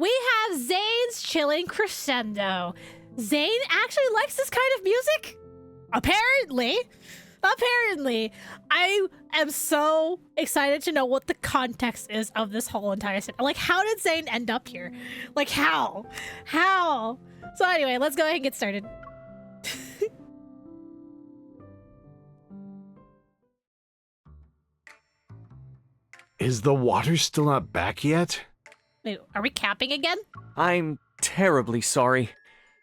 We have Zayne's Chilling Crescendo. Zayne actually likes this kind of music? Apparently. I am so excited to know what the context is of this whole entire thing. Like, how did Zayne end up here? Like, how? So anyway, let's go ahead and get started. Is the water still not back yet? Wait, are we camping again? I'm terribly sorry,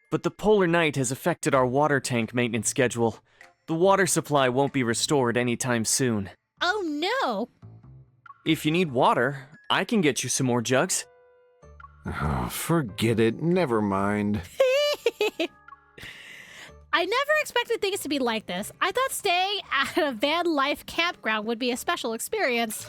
but the polar night has affected our water tank maintenance schedule. The water supply won't be restored anytime soon. Oh no! If you need water, I can get you some more jugs. Oh, forget it. Never mind. I never expected things to be like this. I thought staying at a van life campground would be a special experience.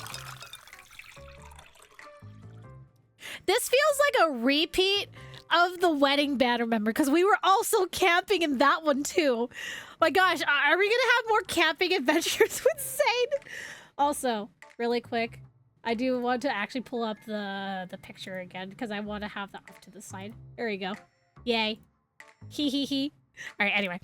This feels like a repeat of the wedding banner, remember? Because we were also camping in that one too. My gosh, are we gonna have more camping adventures with Zayne? Also, really quick, I do want to actually pull up the picture again because I want to have that off to the side. There we go. Yay. Hee hee hee. All right, anyway.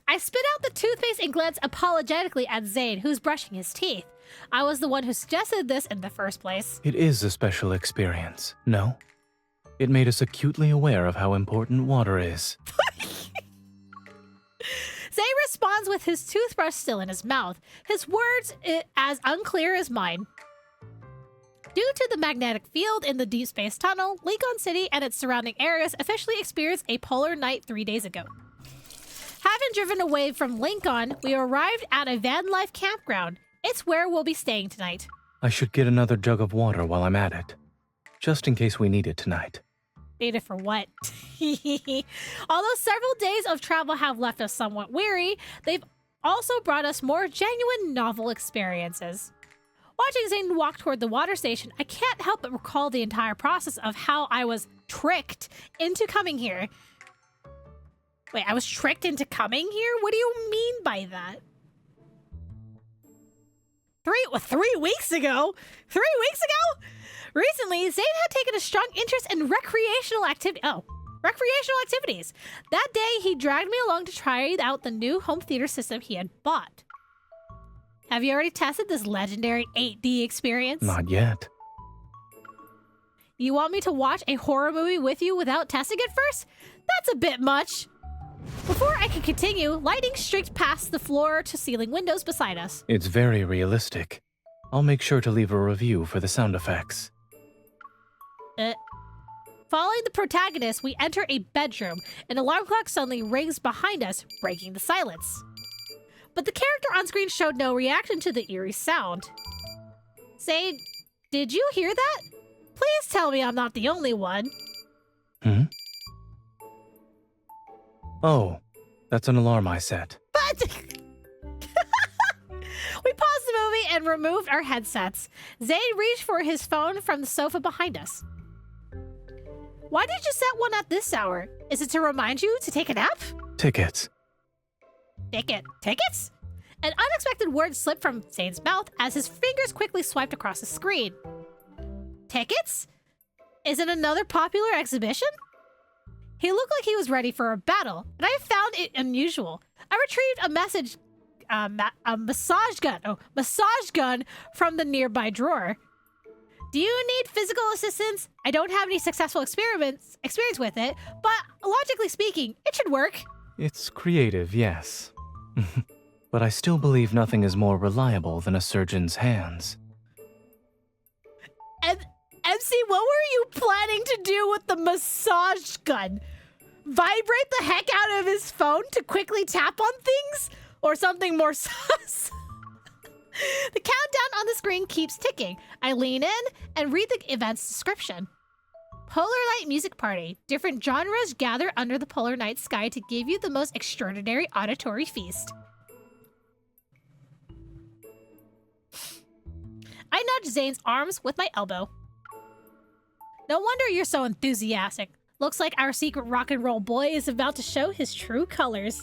I spit out the toothpaste and glance apologetically at Zayne, who's brushing his teeth. I was the one who suggested this in the first place. It is a special experience, no? It made us acutely aware of how important water is. Zayne responds with his toothbrush still in his mouth, his words as unclear as mine. Due to the magnetic field in the Deepspace tunnel, Lincoln City and its surrounding areas officially experienced a polar night 3 days ago. Having driven away from Lincoln, we arrived at a van life campground. It's where we'll be staying tonight. I should get another jug of water while I'm at it, just in case we need it tonight. Need it for what? Although several days of travel have left us somewhat weary, they've also brought us more genuine novel experiences. Watching Zayne walk toward the water station, I can't help but recall the entire process of how I was tricked into coming here. Wait, I was tricked into coming here? What do you mean by that? 3 weeks ago? 3 weeks ago? Recently, Zayne had taken a strong interest in recreational activities. That day, he dragged me along to try out the new home theater system he had bought. Have you already tested this legendary 8D experience? Not yet. You want me to watch a horror movie with you without testing it first? That's a bit much. Before I could continue, lightning streaked past the floor-to-ceiling windows beside us. It's very realistic. I'll make sure to leave a review for the sound effects. Following the protagonist, we enter a bedroom. An alarm clock suddenly rings behind us, breaking the silence. But the character on screen showed no reaction to the eerie sound. Zayne, did you hear that? Please tell me I'm not the only one. Hmm? Oh, that's an alarm I set. But we paused the movie and removed our headsets. Zayne reached for his phone from the sofa behind us. Why did you set one at this hour? Is it to remind you to take a nap? Tickets. Tickets? An unexpected word slipped from Zayne's mouth as his fingers quickly swiped across the screen. Tickets? Is it another popular exhibition? He looked like he was ready for a battle, and I found it unusual. I retrieved a massage gun from the nearby drawer. Do you need physical assistance? I don't have any successful experience with it, but logically speaking, it should work. It's creative, yes. But I still believe nothing is more reliable than a surgeon's hands. MC, what were you planning to do with the massage gun? Vibrate the heck out of his phone to quickly tap on things? Or something more sus? The countdown on the screen keeps ticking. I lean in and read the event's description. Polar Night Music Party. Different genres gather under the polar night sky to give you the most extraordinary auditory feast. I nudged Zayne's arms with my elbow. No wonder you're so enthusiastic. Looks like our secret rock and roll boy is about to show his true colors.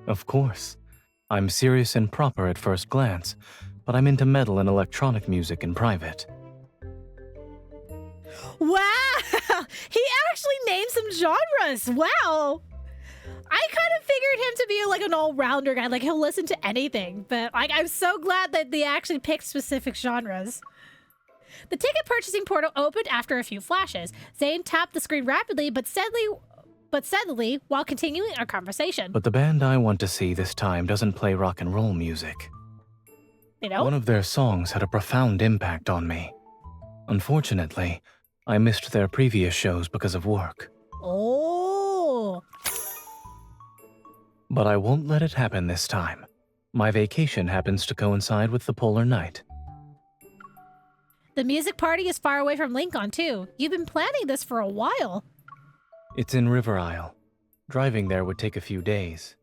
Of course. I'm serious and proper at first glance, but I'm into metal and electronic music in private. Wow! some genres. Wow. I kind of figured him to be like an all-rounder guy, like he'll listen to anything, but like I'm so glad that they actually picked specific genres. The ticket purchasing portal opened after a few flashes. Zayne tapped the screen rapidly but steadily while continuing our conversation. But the band I want to see this time doesn't play rock and roll music. You know? One of their songs had a profound impact on me. Unfortunately, I missed their previous shows because of work. Oh. But I won't let it happen this time. My vacation happens to coincide with the polar night. The music party is far away from Lincoln, too. You've been planning this for a while. It's in River Isle. Driving there would take a few days.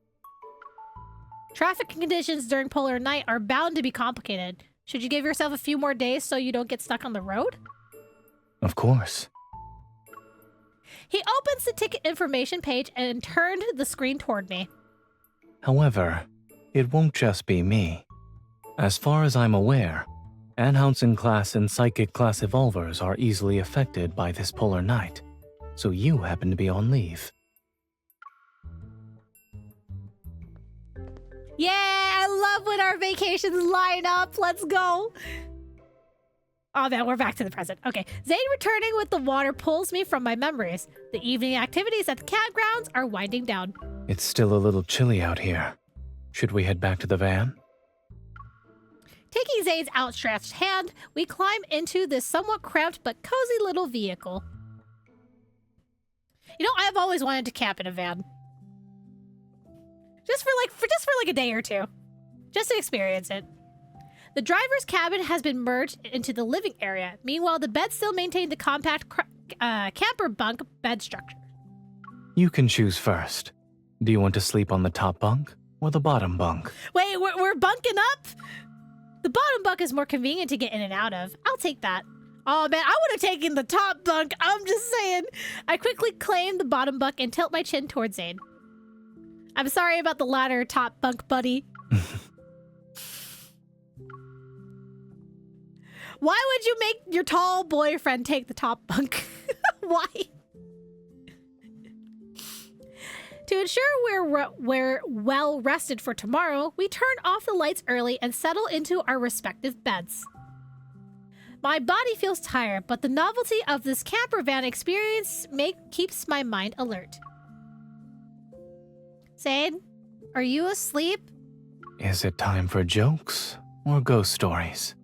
Traffic conditions during polar night are bound to be complicated. Should you give yourself a few more days so you don't get stuck on the road? Of course. He opens the ticket information page and turned the screen toward me. However, it won't just be me. As far as I'm aware, Anhousen class and Psychic class evolvers are easily affected by this polar night, so you happen to be on leave. Yeah, I love when our vacations line up. Let's go. Oh man, we're back to the present. Okay, Zayne returning with the water pulls me from my memories. The evening activities at the campgrounds are winding down. It's still a little chilly out here. Should we head back to the van? Taking Zayne's outstretched hand, we climb into this somewhat cramped but cozy little vehicle. You know, I've always wanted to camp in a van. Just for like a day or two. Just to experience it. The driver's cabin has been merged into the living area. Meanwhile, the bed still maintained the compact camper bunk bed structure. You can choose first. Do you want to sleep on the top bunk or the bottom bunk? Wait, we're bunking up? The bottom bunk is more convenient to get in and out of. I'll take that. Oh man, I would have taken the top bunk. I'm just saying. I quickly claim the bottom bunk and tilt my chin towards Zayne. I'm sorry about the latter top bunk, buddy. Why would you make your tall boyfriend take the top bunk? Why? To ensure we're well rested for tomorrow, we turn off the lights early and settle into our respective beds. My body feels tired, but the novelty of this camper van experience keeps my mind alert. Zayne, are you asleep? Is it time for jokes or ghost stories?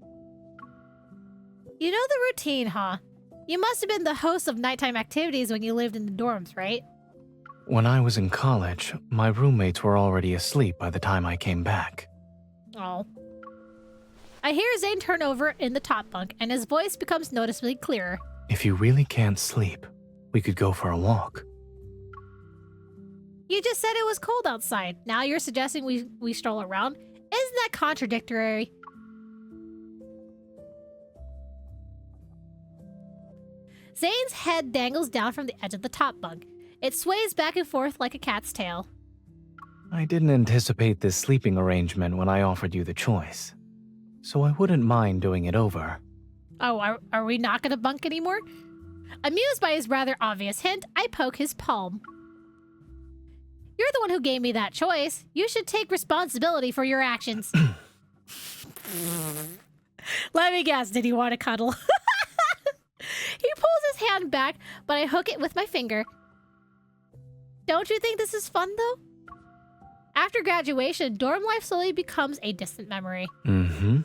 You know the routine, huh? You must have been the host of nighttime activities when you lived in the dorms, right? When I was in college, my roommates were already asleep by the time I came back. Oh. I hear Zayne turn over in the top bunk, and his voice becomes noticeably clearer. If you really can't sleep, we could go for a walk. You just said it was cold outside. Now you're suggesting we stroll around? Isn't that contradictory? Zayne's head dangles down from the edge of the top bunk. It sways back and forth like a cat's tail. I didn't anticipate this sleeping arrangement when I offered you the choice, so I wouldn't mind doing it over. Oh, are we not going to bunk anymore? Amused by his rather obvious hint, I poke his palm. You're the one who gave me that choice. You should take responsibility for your actions. Let me guess, did he want to cuddle? He pulls his hand back, but I hook it with my finger. Don't you think this is fun, though? After graduation, dorm life slowly becomes a distant memory. Mm-hmm.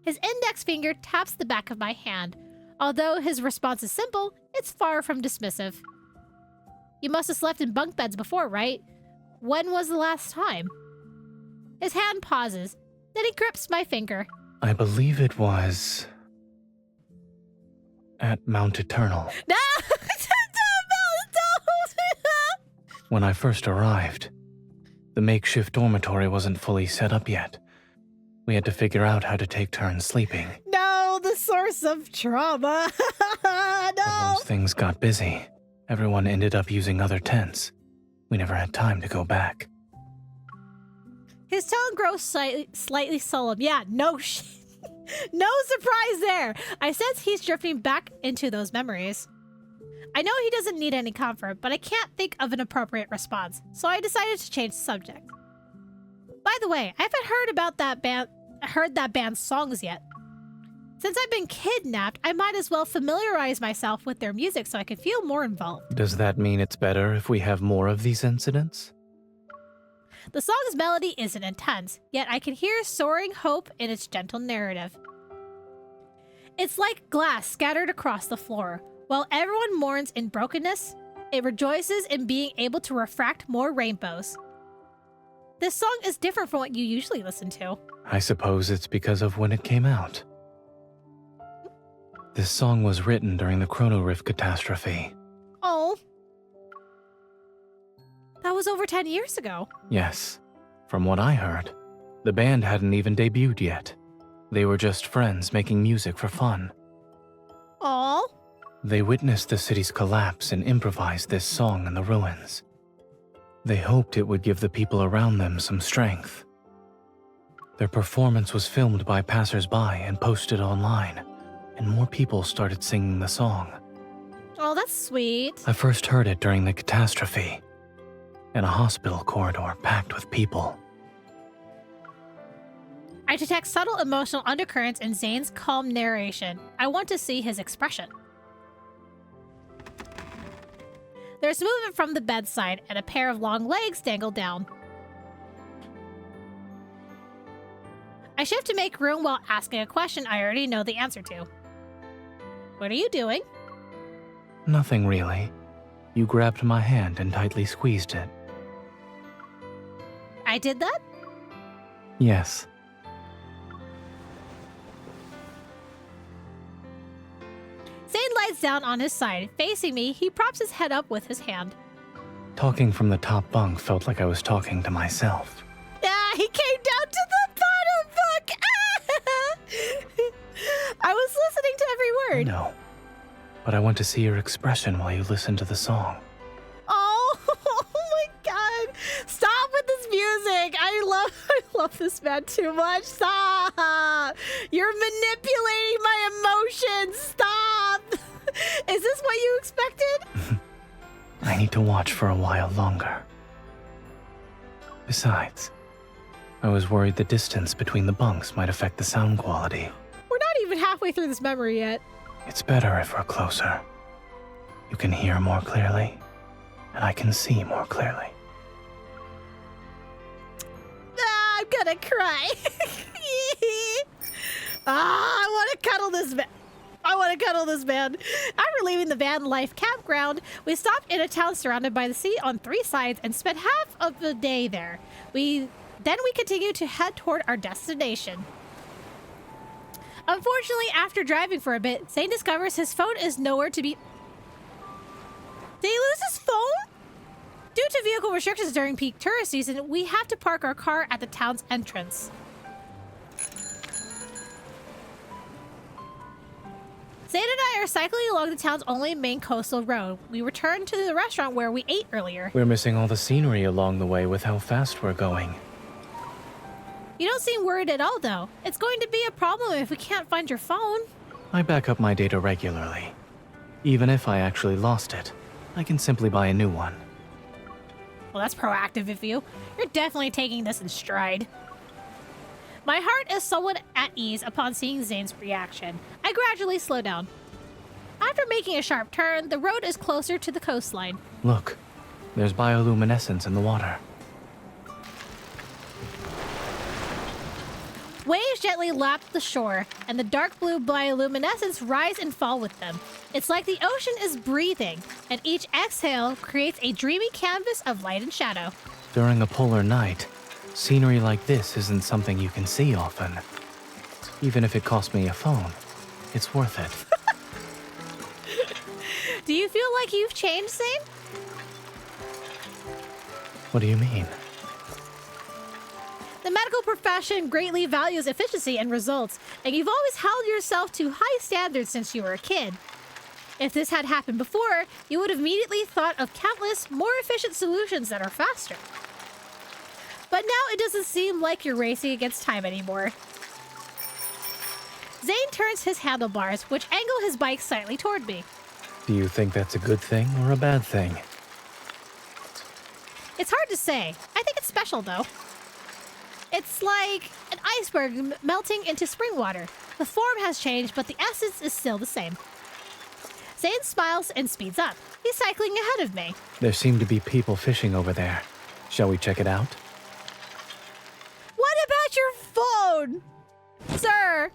His index finger taps the back of my hand. Although his response is simple, it's far from dismissive. You must have slept in bunk beds before, right? When was the last time? His hand pauses, then he grips my finger. I believe it was at Mount Eternal. No! When I first arrived, the makeshift dormitory wasn't fully set up yet. We had to figure out how to take turns sleeping. No, the source of trauma. But No! once things got busy, everyone ended up using other tents. We never had time to go back. His tone grows slightly solemn. Yeah, no shit. No surprise there. I sense he's drifting back into those memories. I know he doesn't need any comfort, but I can't think of an appropriate response, so I decided to change the subject. By the way, I haven't heard that band's songs yet. Since I've been kidnapped, I might as well familiarize myself with their music so I can feel more involved. Does that mean it's better if we have more of these incidents? The song's melody isn't intense, yet I can hear soaring hope in its gentle narrative. It's like glass scattered across the floor. While everyone mourns in brokenness, it rejoices in being able to refract more rainbows. This song is different from what you usually listen to. I suppose it's because of when it came out. This song was written during the Chrono Rift catastrophe. Oh. That was over 10 years ago. Yes. From what I heard, the band hadn't even debuted yet. They were just friends making music for fun. Oh. They witnessed the city's collapse and improvised this song in the ruins. They hoped it would give the people around them some strength. Their performance was filmed by passers-by and posted online, and more people started singing the song. Oh, that's sweet. I first heard it during the catastrophe, in a hospital corridor packed with people. I detect subtle emotional undercurrents in Zayne's calm narration. I want to see his expression. There's movement from the bedside, and a pair of long legs dangle down. I shift to make room while asking a question I already know the answer to. What are you doing? Nothing really. You grabbed my hand and tightly squeezed it. I did that? Yes. Zayne lies down on his side. Facing me, he props his head up with his hand. Talking from the top bunk felt like I was talking to myself. Ah, he came down to the bottom bunk! I was listening to every word. No. But I want to see your expression while you listen to the song. Oh, oh my god. Stop with this music. I love this man too much. Stop. You're manipulating my emotions. Stop. Is this what you expected? I need to watch for a while longer. Besides, I was worried the distance between the bunks might affect the sound quality. We're not even halfway through this memory yet. It's better if we're closer. You can hear more clearly, and I can see more clearly. Ah, I'm gonna cry. I want to cuddle this man. After leaving the van life campground, we stopped in a town surrounded by the sea on 3 sides and spent half of the day there. Then we continued to head toward our destination. Unfortunately, after driving for a bit, Zayne discovers his phone is nowhere to be... Did he lose his phone? Due to vehicle restrictions during peak tourist season, we have to park our car at the town's entrance. Zayne and I are cycling along the town's only main coastal road. We returned to the restaurant where we ate earlier. We're missing all the scenery along the way with how fast we're going. You don't seem worried at all, though. It's going to be a problem if we can't find your phone. I back up my data regularly. Even if I actually lost it, I can simply buy a new one. Well, that's proactive of you. You're definitely taking this in stride. My heart is somewhat at ease upon seeing Zayne's reaction. I gradually slow down. After making a sharp turn, the road is closer to the coastline. Look, there's bioluminescence in the water. Waves gently lap the shore, and the dark blue bioluminescence rise and fall with them. It's like the ocean is breathing, and each exhale creates a dreamy canvas of light and shadow. During a polar night, scenery like this isn't something you can see often. Even if it cost me a phone, it's worth it. Do you feel like you've changed, Zayne? What do you mean? The medical profession greatly values efficiency and results, and you've always held yourself to high standards since you were a kid. If this had happened before, you would have immediately thought of countless more efficient solutions that are faster. But now it doesn't seem like you're racing against time anymore. Zayne turns his handlebars, which angle his bike slightly toward me. Do you think that's a good thing or a bad thing? It's hard to say. I think it's special, though. It's like an iceberg melting into spring water. The form has changed, but the essence is still the same. Zayne smiles and speeds up. He's cycling ahead of me. There seem to be people fishing over there. Shall we check it out? What about your phone, sir?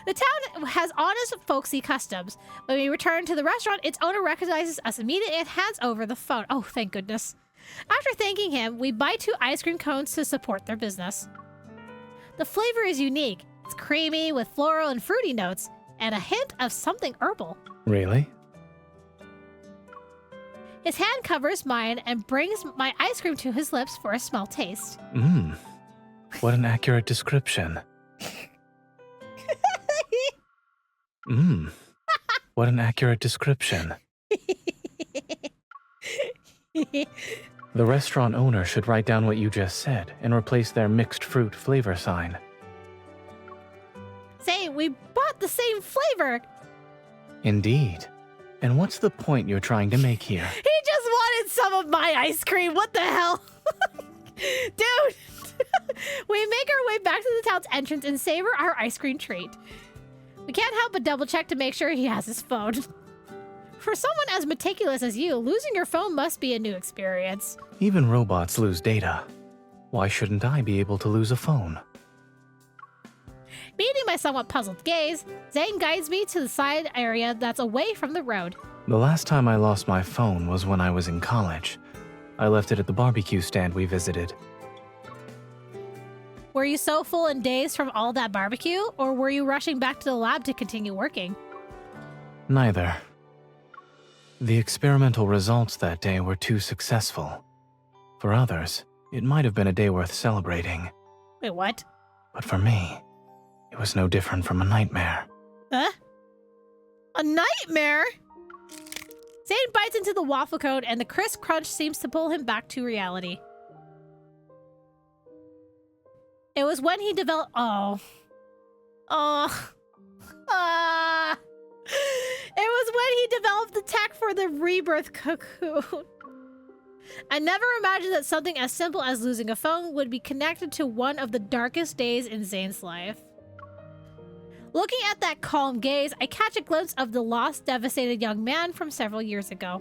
The town has honest, folksy customs. When we return to the restaurant, its owner recognizes us immediately and hands over the phone. Oh, thank goodness. After thanking him, we buy 2 ice cream cones to support their business. The flavor is unique. It's creamy with floral and fruity notes, and a hint of something herbal. Really? His hand covers mine and brings my ice cream to his lips for a small taste. Mmm. What an accurate description. Mmm. What an accurate description. The restaurant owner should write down what you just said and replace their mixed fruit flavor sign. Say, we bought the same flavor. Indeed. And what's the point you're trying to make here? He just wanted some of my ice cream. What the hell? Dude. We make our way back to the town's entrance and savor our ice cream treat. We can't help but double check to make sure he has his phone. For someone as meticulous as you, losing your phone must be a new experience. Even robots lose data. Why shouldn't I be able to lose a phone? Meeting my somewhat puzzled gaze, Zayne guides me to the side area that's away from the road. The last time I lost my phone was when I was in college. I left it at the barbecue stand we visited. Were you so full and dazed from all that barbecue, or were you rushing back to the lab to continue working? Neither. The experimental results that day were too successful. For others, it might have been a day worth celebrating. Wait, what? But for me, it was no different from a nightmare. Huh? A nightmare? Zayne bites into the waffle cone and the crisp crunch seems to pull him back to reality. It was when he developed... It was when he developed the tech for the rebirth cocoon. I never imagined that something as simple as losing a phone would be connected to one of the darkest days in Zayne's life. Looking at that calm gaze, I catch a glimpse of the lost, devastated young man from several years ago.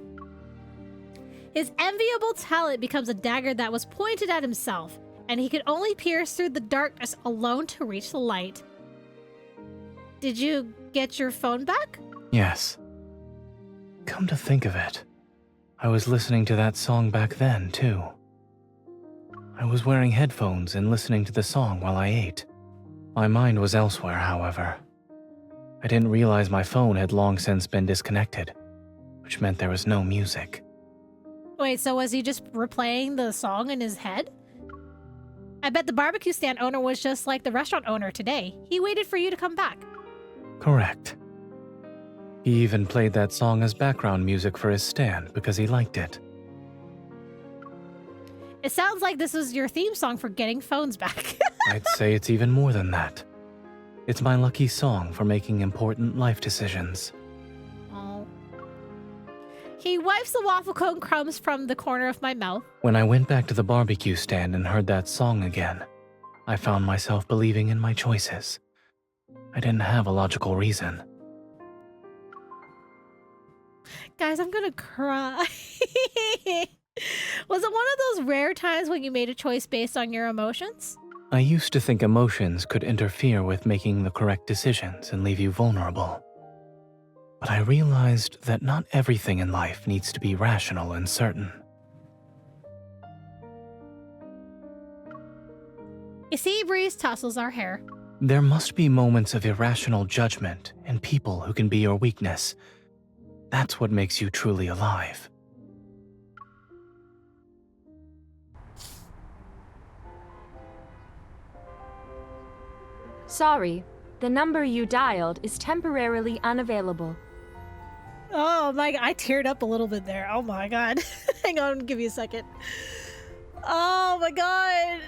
His enviable talent becomes a dagger that was pointed at himself, and he could only pierce through the darkness alone to reach the light. Did you get your phone back? Yes. Come to think of it, I was listening to that song back then, too. I was wearing headphones and listening to the song while I ate. My mind was elsewhere, however. I didn't realize my phone had long since been disconnected, which meant there was no music. Wait, so was he just replaying the song in his head? I bet the barbecue stand owner was just like the restaurant owner today. He waited for you to come back. Correct. He even played that song as background music for his stand because he liked it. It sounds like this was your theme song for getting phones back. I'd say it's even more than that. It's my lucky song for making important life decisions. Oh. He wipes the waffle cone crumbs from the corner of my mouth. When I went back to the barbecue stand and heard that song again, I found myself believing in my choices. I didn't have a logical reason. Guys, I'm gonna cry. Was it one of those rare times when you made a choice based on your emotions? I used to think emotions could interfere with making the correct decisions and leave you vulnerable. But I realized that not everything in life needs to be rational and certain. A sea breeze tussles our hair. There must be moments of irrational judgment and people who can be your weakness. That's what makes you truly alive. Sorry, the number you dialed is temporarily unavailable. Oh my god, I teared up a little bit there. Oh my god. Hang on, give me a second. Oh my god.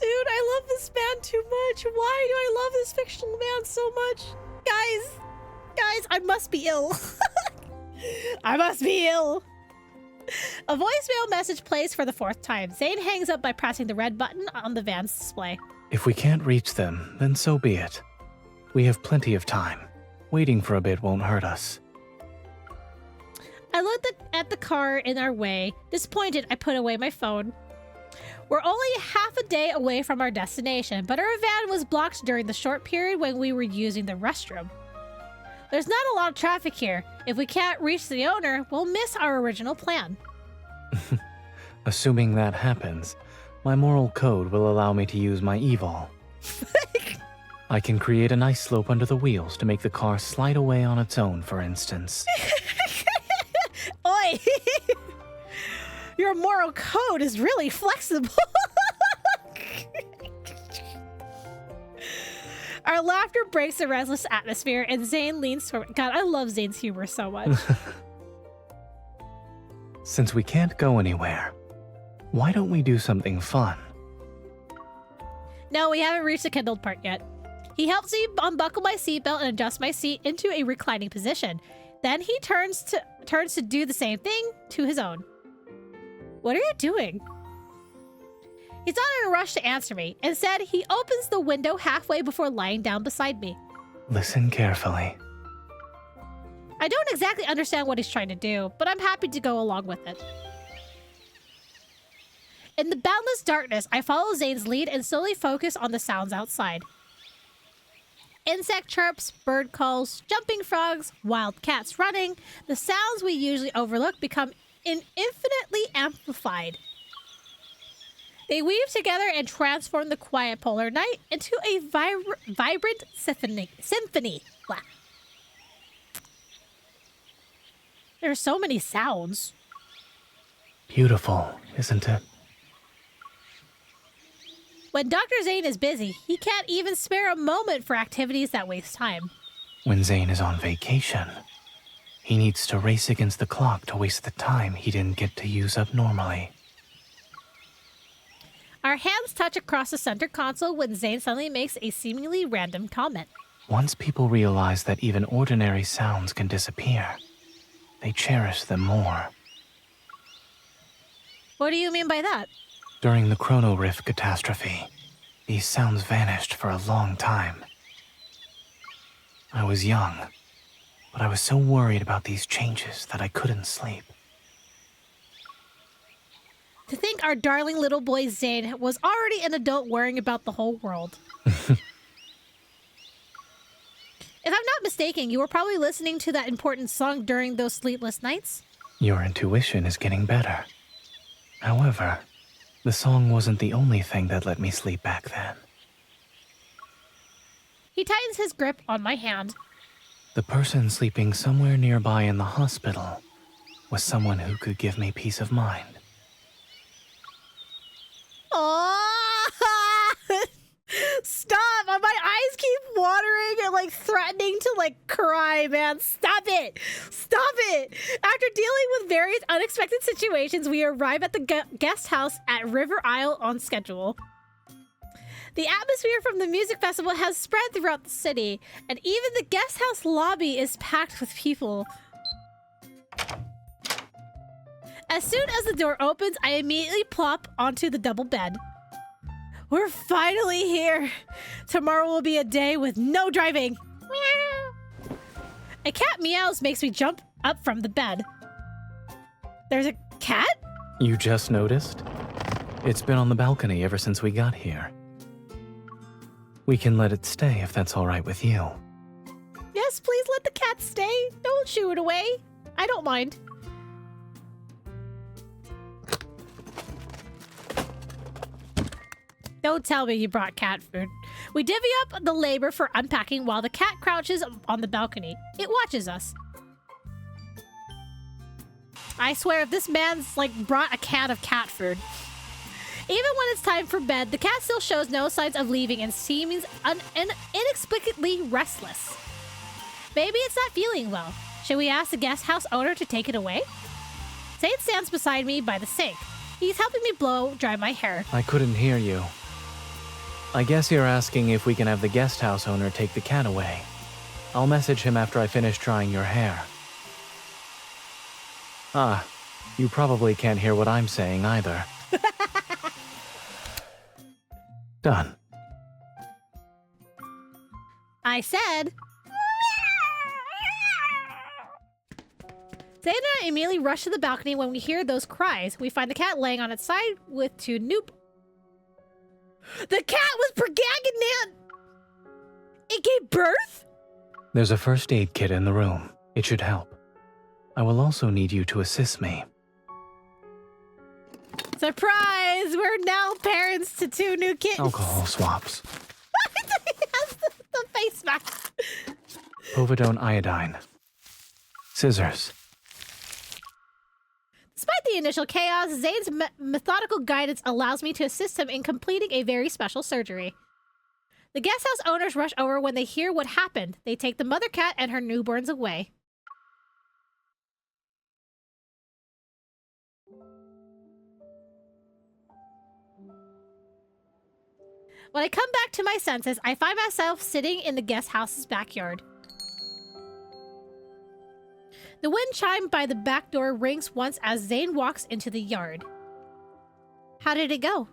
Dude, I love this band too much. Why do I love this fictional man so much? Guys, I must be ill. I must be ill. A voicemail message plays for the 4th time. Zayne hangs up by pressing the red button on the van's display. If we can't reach them, then so be it. We have plenty of time. Waiting for a bit won't hurt us. I looked at the car in our way. Disappointed, I put away my phone. We're only half a day away from our destination, but our van was blocked during the short period when we were using the restroom. There's not a lot of traffic here. If we can't reach the owner, we'll miss our original plan. Assuming that happens, my moral code will allow me to use my evil. I can create an ice slope under the wheels to make the car slide away on its own, for instance. Oi! Your moral code is really flexible. Our laughter breaks the restless atmosphere, and Zayne leans toward... God, I love Zayne's humor so much. Since we can't go anywhere, why don't we do something fun? No, we haven't reached the kindled part yet. He helps me unbuckle my seatbelt and adjust my seat into a reclining position. Then he turns to do the same thing to his own. What are you doing? He's not in a rush to answer me. Instead, he opens the window halfway before lying down beside me. Listen carefully. I don't exactly understand what he's trying to do, but I'm happy to go along with it. In the boundless darkness, I follow Zayne's lead and slowly focus on the sounds outside. Insect chirps, bird calls, jumping frogs, wild cats running. The sounds we usually overlook become infinitely amplified. They weave together and transform the quiet polar night into a vibrant symphony. Blah. There are so many sounds. Beautiful, isn't it? When Dr. Zayne is busy, he can't even spare a moment for activities that waste time. When Zayne is on vacation, he needs to race against the clock to waste the time he didn't get to use up normally. Our hands touch across the center console when Zayne suddenly makes a seemingly random comment. Once people realize that even ordinary sounds can disappear, they cherish them more. What do you mean by that? During the Chrono Rift catastrophe, these sounds vanished for a long time. I was young, but I was so worried about these changes that I couldn't sleep. To think our darling little boy Zayne was already an adult worrying about the whole world. If I'm not mistaken, you were probably listening to that important song during those sleepless nights? Your intuition is getting better. However, the song wasn't the only thing that let me sleep back then. He tightens his grip on my hand. The person sleeping somewhere nearby in the hospital was someone who could give me peace of mind. Oh! Stop! My eyes keep watering and threatening to cry, man. Stop it! Stop it! After dealing with various unexpected situations, we arrive at the guest house at River Isle on schedule. The atmosphere from the music festival has spread throughout the city, and even the guest house lobby is packed with people. As soon as the door opens, I immediately plop onto the double bed. We're finally here. Tomorrow will be a day with no driving. Meow. A cat meows makes me jump up from the bed. There's a cat? You just noticed? It's been on the balcony ever since we got here. We can let it stay if that's all right with you. Yes, please let the cat stay. Don't shoo it away. I don't mind. Don't tell me you brought cat food. We divvy up the labor for unpacking while the cat crouches on the balcony. It watches us. I swear, if this man's brought a can of cat food. Even when it's time for bed, the cat still shows no signs of leaving and seems inexplicably restless. Maybe it's not feeling well. Should we ask the guest house owner to take it away? Zayne stands beside me by the sink. He's helping me blow dry my hair. I couldn't hear you. I guess you're asking if we can have the guest house owner take the cat away. I'll message him after I finish drying your hair. Ah, you probably can't hear what I'm saying either. Done. I said. Zayne and I immediately rush to the balcony when we hear those cries. We find the cat laying on its side with two noop. The cat was pregnant! It gave birth? There's a first aid kit in the room. It should help. I will also need you to assist me. Surprise! We're now parents to two new kittens. Alcohol swaps. He has the face mask. Povidone iodine. Scissors. Despite the initial chaos, Zayne's methodical guidance allows me to assist him in completing a very special surgery. The guest house owners rush over when they hear what happened. They take the mother cat and her newborns away. When I come back to my senses, I find myself sitting in the guest house's backyard. The wind chime by the back door rings once as Zayne walks into the yard. How did it go?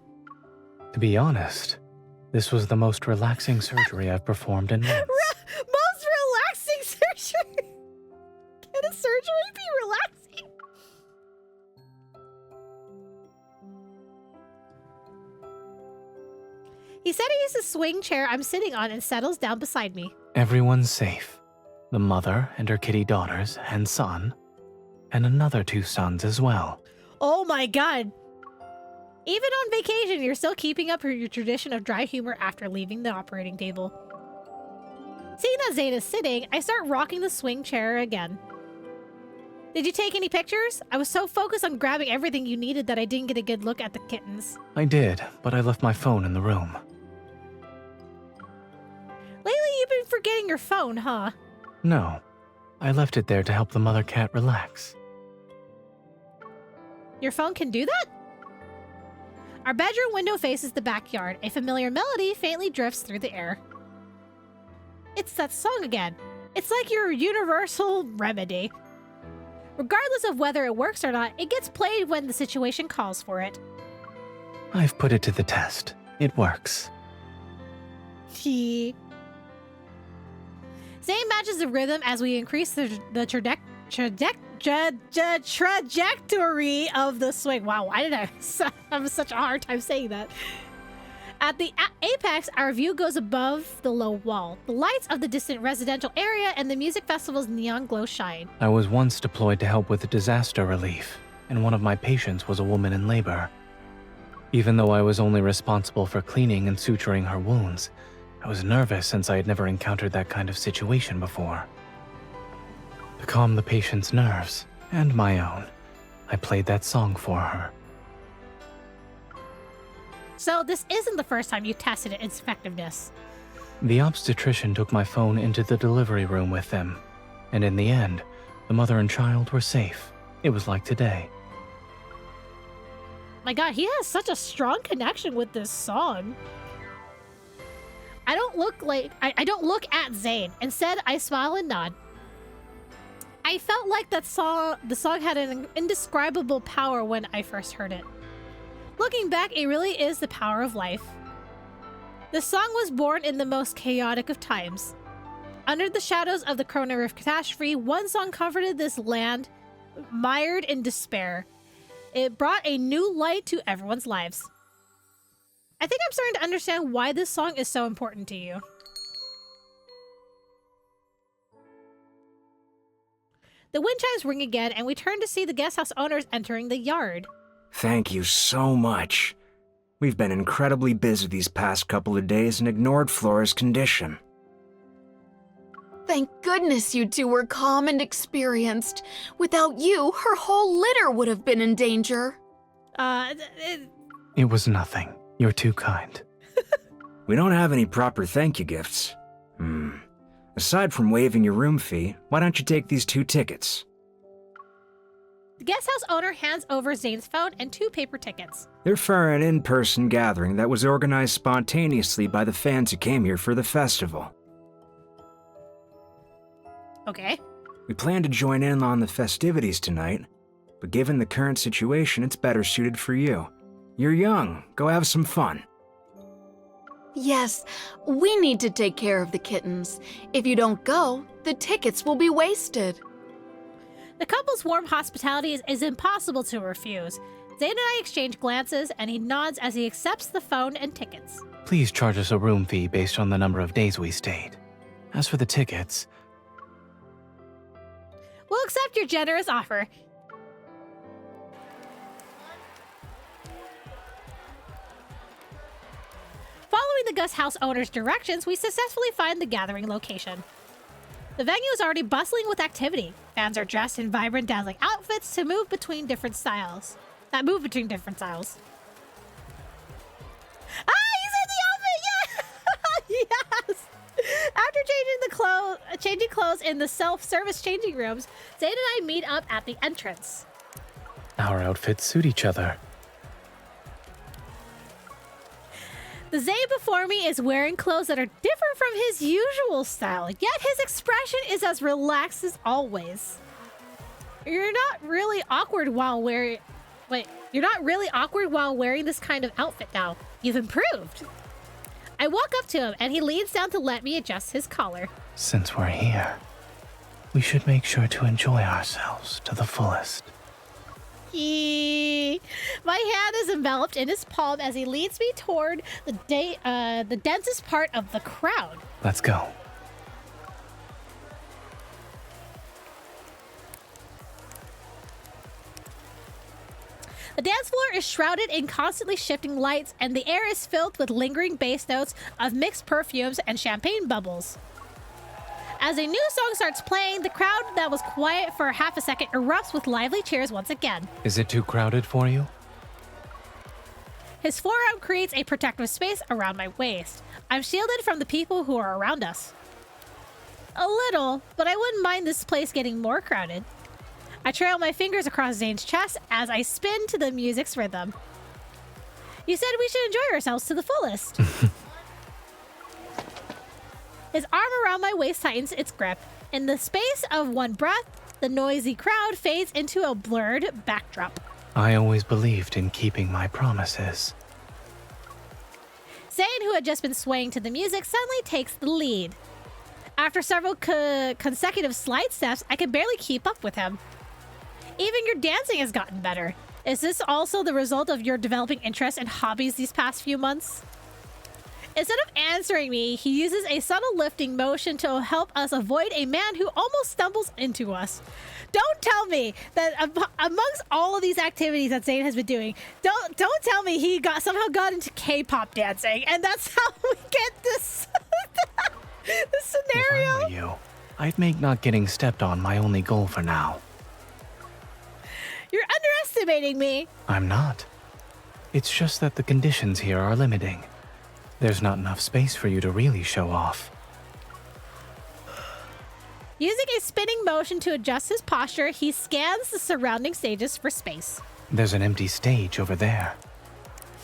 To be honest, this was the most relaxing surgery I've performed in months. Most relaxing surgery? Can a surgery be relaxing? He said he uses the swing chair I'm sitting on and settles down beside me. Everyone's safe. The mother and her kitty daughters and son, and another 2 sons as well. Oh my god. Even on vacation, you're still keeping up your tradition of dry humor after leaving the operating table. Seeing that Zayne is sitting, I start rocking the swing chair again. Did you take any pictures? I was so focused on grabbing everything you needed that I didn't get a good look at the kittens. I did, but I left my phone in the room. Lately, you've been forgetting your phone, huh? No, I left it there to help the mother cat relax. Your phone can do that? Our bedroom window faces the backyard. A familiar melody faintly drifts through the air. It's that song again. It's like your universal remedy. Regardless of whether it works or not, it gets played when the situation calls for it. I've put it to the test. It works. Zayne matches the rhythm as we increase the trajectory of the swing. Wow, why did I have such a hard time saying that? At the apex, our view goes above the low wall. The lights of the distant residential area and the music festival's neon glow shine. I was once deployed to help with disaster relief, and one of my patients was a woman in labor. Even though I was only responsible for cleaning and suturing her wounds, I was nervous since I had never encountered that kind of situation before. To calm the patient's nerves, and my own, I played that song for her. So this isn't the first time you tested its effectiveness. The obstetrician took my phone into the delivery room with them, and in the end, the mother and child were safe. It was like today. My god, he has such a strong connection with this song. I don't look at Zayne. Instead, I smile and nod. I felt like the song had an indescribable power when I first heard it. Looking back, it really is the power of life. The song was born in the most chaotic of times. Under the shadows of the coronavirus catastrophe, one song comforted this land mired in despair. It brought a new light to everyone's lives. I think I'm starting to understand why this song is so important to you. The wind chimes ring again, and we turn to see the guest house owners entering the yard. Thank you so much. We've been incredibly busy these past couple of days and ignored Flora's condition. Thank goodness you two were calm and experienced. Without you, her whole litter would have been in danger. It was nothing. You're too kind. We don't have any proper thank you gifts. Aside from waiving your room fee, why don't you take these 2 tickets? The guest house owner hands over Zayne's phone and 2 paper tickets. They're for an in-person gathering that was organized spontaneously by the fans who came here for the festival. Okay. We plan to join in on the festivities tonight, but given the current situation, it's better suited for you. You're young. Go have some fun. Yes, we need to take care of the kittens. If you don't go, the tickets will be wasted. The couple's warm hospitality is impossible to refuse. Zayne and I exchange glances, and he nods as he accepts the phone and tickets. Please charge us a room fee based on the number of days we stayed. As for the tickets, We'll accept your generous offer. Following the guest house owner's directions, we successfully find the gathering location. The venue is already bustling with activity. Fans are dressed in vibrant, dazzling outfits to move between different styles. Ah, he's in the outfit! Yeah! Yes! After changing clothes in the self-service changing rooms, Zayne and I meet up at the entrance. our outfits suit each other. The Zayne before me is wearing clothes that are different from his usual style, yet his expression is as relaxed as always. You're not really awkward while wearing this kind of outfit now. You've improved. I walk up to him and he leans down to let me adjust his collar. Since we're here, we should make sure to enjoy ourselves to the fullest. My hand is enveloped in his palm as he leads me toward the densest part of the crowd. Let's go. The dance floor is shrouded in constantly shifting lights, and the air is filled with lingering bass notes of mixed perfumes and champagne bubbles. As a new song starts playing, the crowd that was quiet for half a second erupts with lively cheers once again. Is it too crowded for you? His forearm creates a protective space around my waist. I'm shielded from the people who are around us. A little, but I wouldn't mind this place getting more crowded. I trail my fingers across Zayne's chest as I spin to the music's rhythm. You said we should enjoy ourselves to the fullest. His arm around my waist tightens its grip. In the space of one breath, the noisy crowd fades into a blurred backdrop. I always believed in keeping my promises. Zayne, who had just been swaying to the music, suddenly takes the lead. After several consecutive slide steps, I can barely keep up with him. Even your dancing has gotten better. Is this also the result of your developing interest and hobbies these past few months? Instead of answering me, he uses a subtle lifting motion to help us avoid a man who almost stumbles into us. Don't tell me that amongst all of these activities that Zayne has been doing, don't tell me he somehow got into K-pop dancing, and that's how we get this this scenario. If I were you, I'd make not getting stepped on my only goal for now. You're underestimating me. I'm not. It's just that the conditions here are limiting. There's not enough space for you to really show off. Using a spinning motion to adjust his posture, he scans the surrounding stages for space. There's an empty stage over there.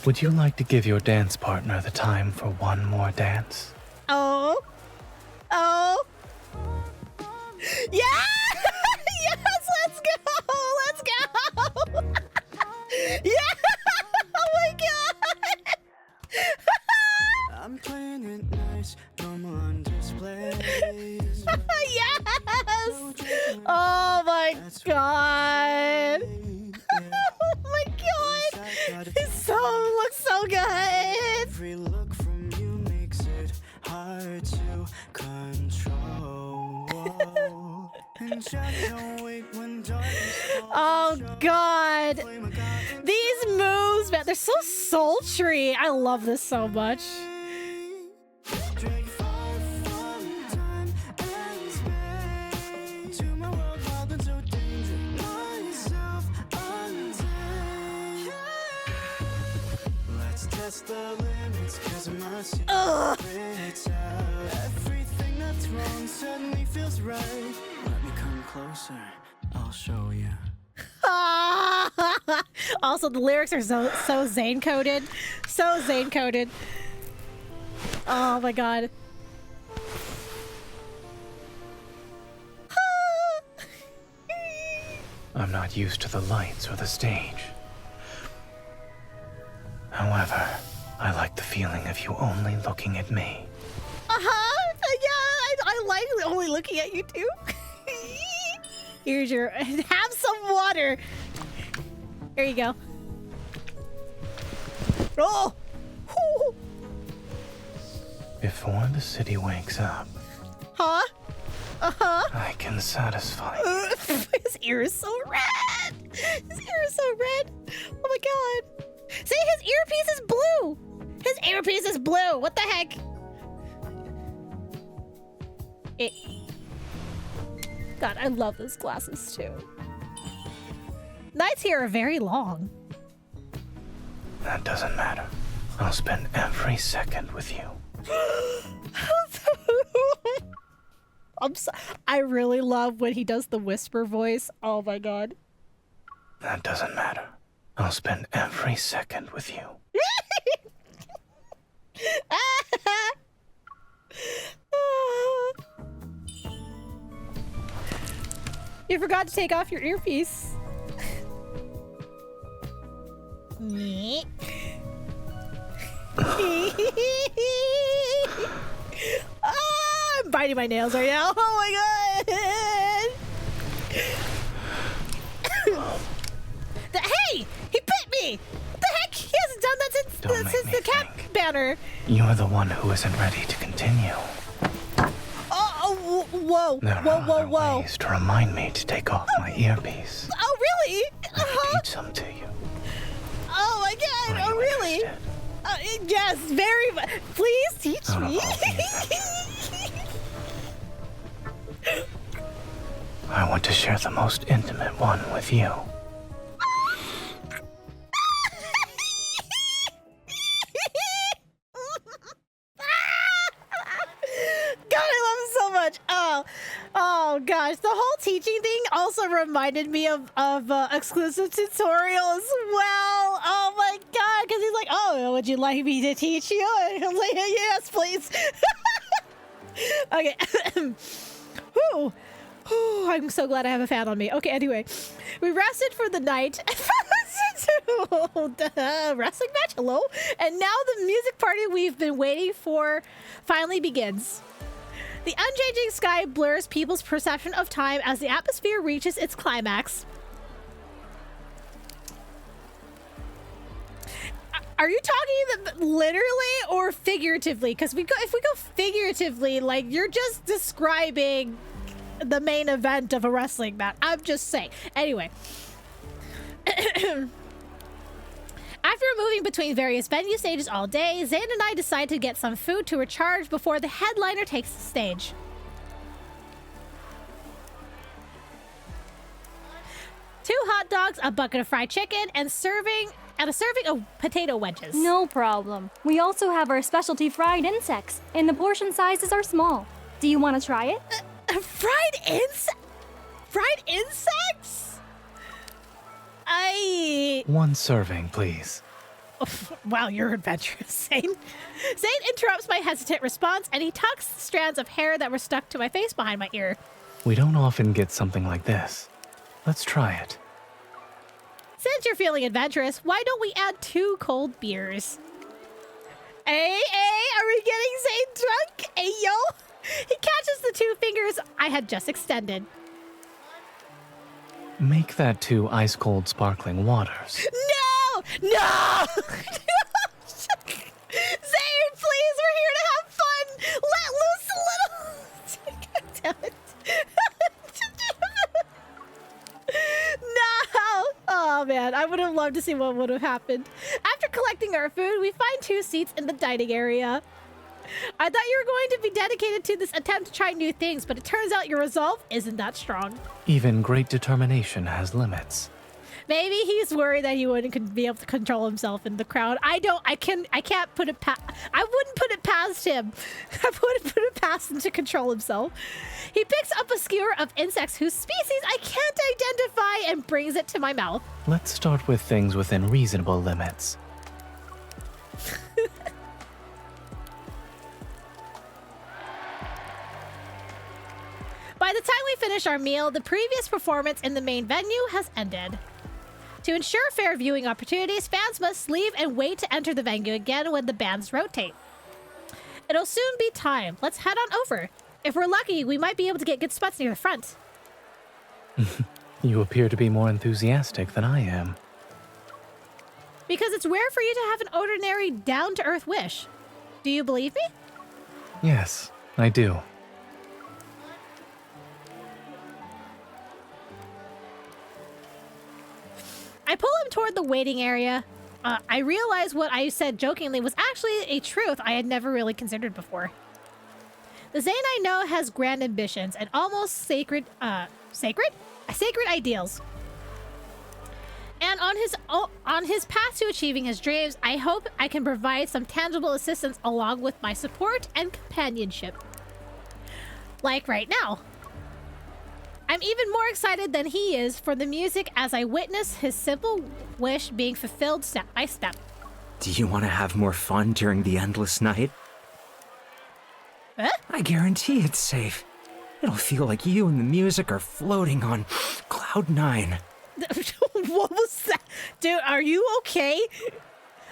Would you like to give your dance partner the time for one more dance? Oh. Yeah! Yes, let's go! Let's go! Yeah! Oh my god! I'm playing it nice, no more displays. Yes! Oh my god! Oh my god! His song looks so good! Every look from you makes it hard to control. And just don't wait when darkness falls. Oh god! These moves, man, they're so sultry. I love this so much. Drink fire from time and space. To my world, wild and so dangerous. Myself untamed. Let's test the limits, 'cause my secret's out. Everything that's wrong suddenly feels right. Let me come closer, I'll show you. Also, the lyrics are so Zayne coded. So Zayne coded. Oh my god. I'm not used to the lights or the stage. However, I like the feeling of you only looking at me. Yeah, I like only looking at you too. Here's your. Have some water. Here you go. Oh! Whew. Before the city wakes up, Huh? I can satisfy you. His ear is so red. His ear is so red. Oh my god. See, his earpiece is blue. His earpiece is blue. What the heck? God, I love those glasses too. Nights here are very long. That doesn't matter. I'll spend every second with you. I really love when he does the whisper voice. Oh my god. That doesn't matter. I'll spend every second with you. You forgot to take off your earpiece. I'm biting my nails right now. Oh my god! Hey! He bit me! What the heck? He hasn't done that since the cat banner. You're the one who isn't ready to continue. Whoa! There are other ways to remind me to take off my earpiece. Oh really? Let me teach some to you. Oh my god! Are Oh you really? interested? Yes, very much. Please teach Out of me. all the adventures, I want to share the most intimate one with you. God, I love him so much. Oh gosh, the whole teaching thing also reminded me of exclusive tutorial as well. Oh my god, because he's like, oh, would you like me to teach you? And I'm like, yes, please. Okay. Whew. Whew, I'm so glad I have a fan on me. Okay, anyway, we rested for the night. Wrestling match, hello? And now the music party we've been waiting for finally begins. The unchanging sky blurs people's perception of time as the atmosphere reaches its climax. Are you talking literally or figuratively? Because if we go figuratively, like, you're just describing the main event of a wrestling match. I'm just saying. Anyway. After moving between various venue stages all day, Zayne and I decide to get some food to recharge before the headliner takes the stage. 2 hot dogs, a bucket of fried chicken, and a serving of potato wedges. No problem. We also have our specialty fried insects, and the portion sizes are small. Do you want to try it? Fried insects? One serving, please. Wow, you're adventurous, Zayne. Zayne interrupts my hesitant response, and he tucks strands of hair that were stuck to my face behind my ear. We don't often get something like this. Let's try it. Since you're feeling adventurous, why don't we add 2 cold beers? Hey, are we getting Zayne drunk? Hey, yo! He catches the 2 fingers I had just extended. Make that 2 ice-cold sparkling waters. No! Zayne, please, we're here to have fun! Let loose a little... God damn it. No! Oh man, I would have loved to see what would have happened. After collecting our food, we find 2 seats in the dining area. I thought you were going to be dedicated to this attempt to try new things, but it turns out your resolve isn't that strong. Even great determination has limits. Maybe he's worried that he wouldn't be able to control himself in the crowd. I can't put it past. I wouldn't put it past him. I wouldn't put it past him to control himself. He picks up a skewer of insects whose species I can't identify and brings it to my mouth. Let's start with things within reasonable limits. By the time we finish our meal, the previous performance in the main venue has ended. To ensure fair viewing opportunities, fans must leave and wait to enter the venue again when the bands rotate. It'll soon be time. Let's head on over. If we're lucky, we might be able to get good spots near the front. You appear to be more enthusiastic than I am. Because it's rare for you to have an ordinary, down-to-earth wish. Do you believe me? Yes, I do. I pull him toward the waiting area. I realize what I said jokingly was actually a truth I had never really considered before. The Zayne I know has grand ambitions and almost sacred ideals. And on his path to achieving his dreams, I hope I can provide some tangible assistance along with my support and companionship. Like right now. I'm even more excited than he is for the music as I witness his simple wish being fulfilled step by step. Do you want to have more fun during the endless night? Huh? I guarantee it's safe. It'll feel like you and the music are floating on cloud 9. What was that? Dude, are you okay?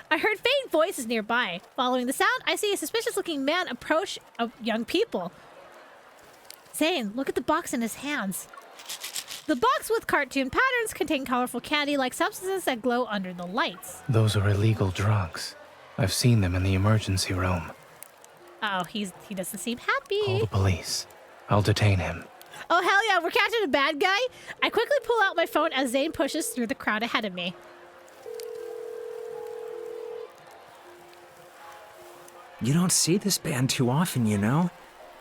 I heard faint voices nearby. Following the sound, I see a suspicious-looking man approach young people. Zayne, look at the box in his hands. The box with cartoon patterns contain colorful candy-like substances that glow under the lights. Those are illegal drugs. I've seen them in the emergency room. Oh, he doesn't seem happy. Call the police. I'll detain him. Oh, hell yeah, we're catching a bad guy? I quickly pull out my phone as Zayne pushes through the crowd ahead of me. You don't see this band too often, you know?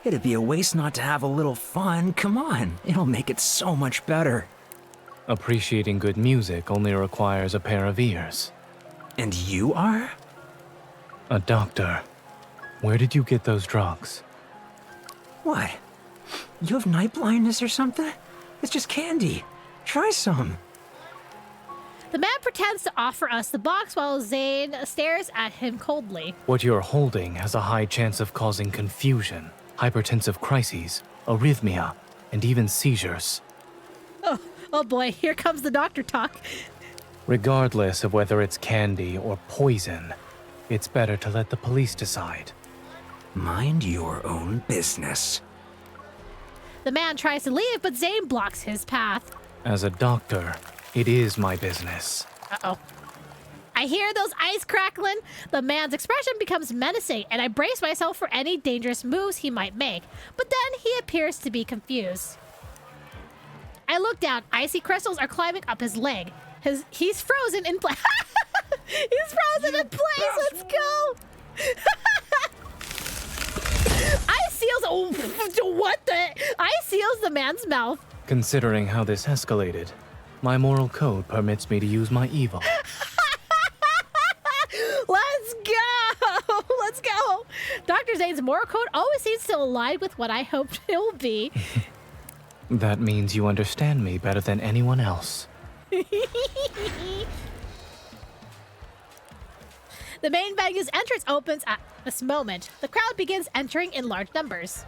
It'd be a waste not to have a little fun. Come on, it'll make it so much better. Appreciating good music only requires a pair of ears. And you are? A doctor. Where did you get those drugs? What? You have night blindness or something? It's just candy. Try some. The man pretends to offer us the box while Zayne stares at him coldly. What you're holding has a high chance of causing confusion, hypertensive crises, arrhythmia, and even seizures. Oh boy, here comes the doctor talk. Regardless of whether it's candy or poison, it's better to let the police decide. Mind your own business. The man tries to leave, but Zayne blocks his path. As a doctor, it is my business. Uh-oh. I hear those eyes crackling. The man's expression becomes menacing, and I brace myself for any dangerous moves he might make. But then he appears to be confused. I look down. Icy crystals are climbing up his leg. He's frozen in place. He's frozen in place. Let's go. Ice seals. Oh, what the? Ice seals the man's mouth. Considering how this escalated, my moral code permits me to use my evil. Let's go! Let's go! Dr. Zayne's moral code always seems to align with what I hoped it will be. That means you understand me better than anyone else. The main venue's entrance opens at this moment. The crowd begins entering in large numbers.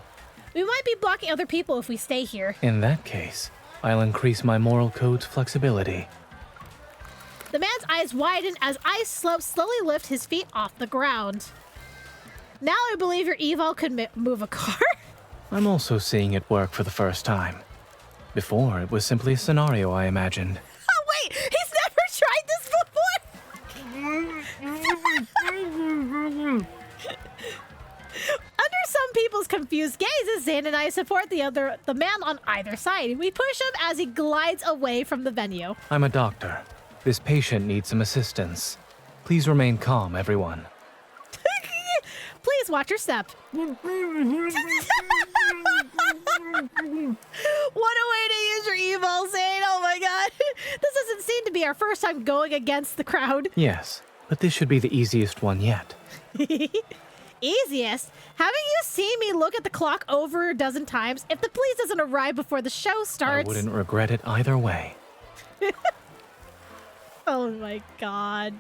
We might be blocking other people if we stay here. In that case, I'll increase my moral code's flexibility. The man's eyes widen as ice slopes slowly lift his feet off the ground. Now I believe your eval could move a car. I'm also seeing it work for the first time. Before, it was simply a scenario I imagined. Oh wait, he's never tried this before! Under some people's confused gazes, Zayne and I support the man on either side. We push him as he glides away from the venue. I'm a doctor. This patient needs some assistance. Please remain calm, everyone. Please watch your step. What a way to use your evil, Zayne. Oh my god. This doesn't seem to be our first time going against the crowd. Yes, but this should be the easiest one yet. Easiest? Haven't you seen me look at the clock over a dozen times? If the police doesn't arrive before the show starts... I wouldn't regret it either way. Oh my god.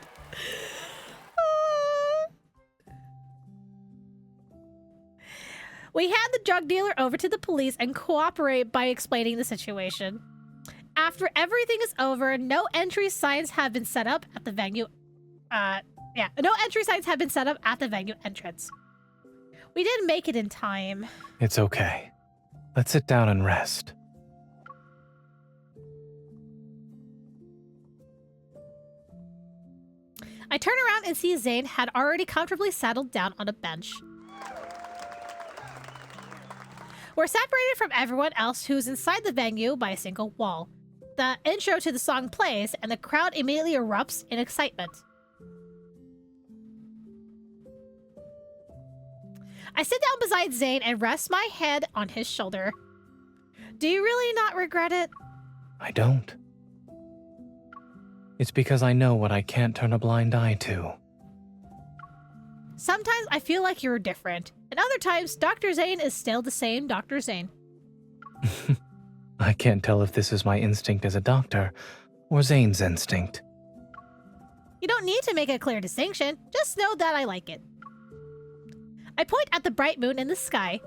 We hand the drug dealer over to the police and cooperate by explaining the situation. After everything is over, no entry signs have been set up at the venue. No entry signs have been set up at the venue entrance. We didn't make it in time. It's okay. Let's sit down and rest. I turn around and see Zayne had already comfortably settled down on a bench. We're separated from everyone else who's inside the venue by a single wall. The intro to the song plays, and the crowd immediately erupts in excitement. I sit down beside Zayne and rest my head on his shoulder. Do you really not regret it? I don't. It's because I know what I can't turn a blind eye to. Sometimes I feel like you're different, and other times Dr. Zayne is still the same Dr. Zayne. I can't tell if this is my instinct as a doctor or Zayne's instinct. You don't need to make a clear distinction, just know that I like it. I point at the bright moon in the sky.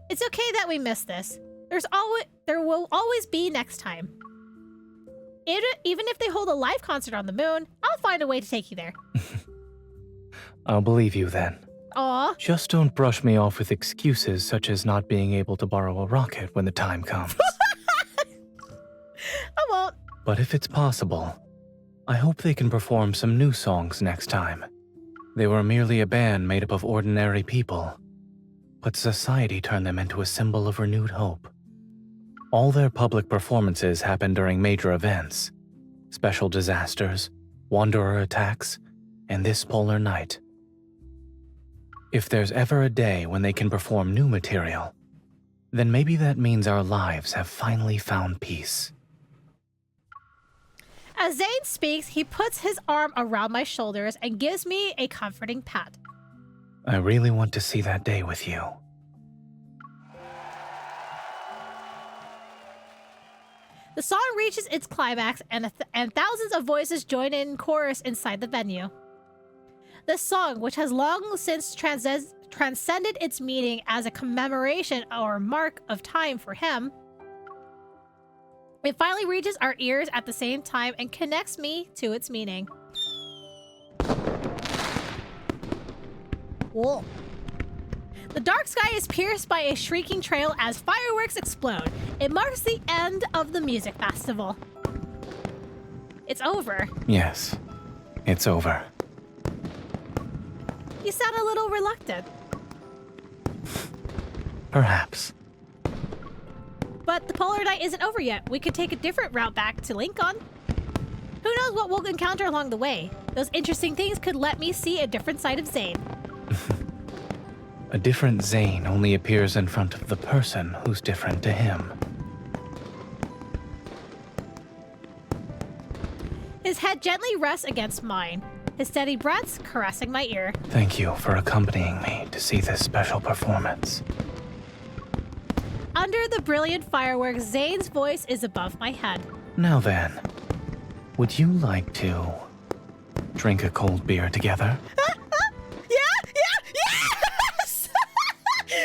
It's okay that we missed this. There will always be next time. Even if they hold a live concert on the moon, I'll find a way to take you there. I'll believe you then. Aw. Just don't brush me off with excuses such as not being able to borrow a rocket when the time comes. I won't. But if it's possible, I hope they can perform some new songs next time. They were merely a band made up of ordinary people, but society turned them into a symbol of renewed hope. All their public performances happen during major events, special disasters, wanderer attacks, and this polar night. If there's ever a day when they can perform new material, then maybe that means our lives have finally found peace. As Zayne speaks, he puts his arm around my shoulders and gives me a comforting pat. I really want to see that day with you. The song reaches its climax and thousands of voices join in chorus inside the venue. This song, which has long since transcended its meaning as a commemoration or mark of time for him, it finally reaches our ears at the same time and connects me to its meaning. Whoa. The dark sky is pierced by a shrieking trail as fireworks explode. It marks the end of the music festival. It's over. Yes, it's over. You sound a little reluctant. Perhaps. But the polar night isn't over yet. We could take a different route back to Lincoln. Who knows what we'll encounter along the way? Those interesting things could let me see a different side of Zayne. A different Zayne only appears in front of the person who's different to him. His head gently rests against mine, his steady breaths caressing my ear. Thank you for accompanying me to see this special performance. Under the brilliant fireworks, Zayne's voice is above my head. Now then, would you like to drink a cold beer together? Yes! Yeah!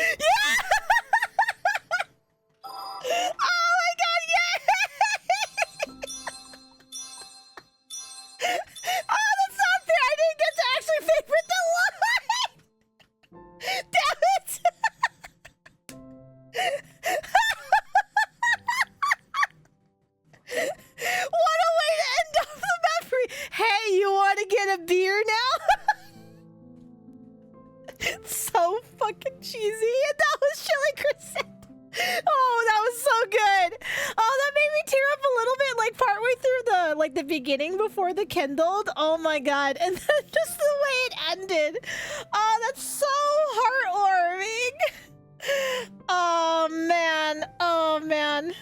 Oh my god, yeah! Oh, that's not fair. I didn't get to actually favorite the line. Damn it! What a way to end off the memory. Hey, you want to get a beer now? So fucking cheesy. And that was Chili Crescendo. Oh, that was so good. Oh, that made me tear up a little bit, like partway through the beginning before the kindled. Oh my god. And then just the way it ended. Oh, that's so heartwarming. Oh man. Oh man.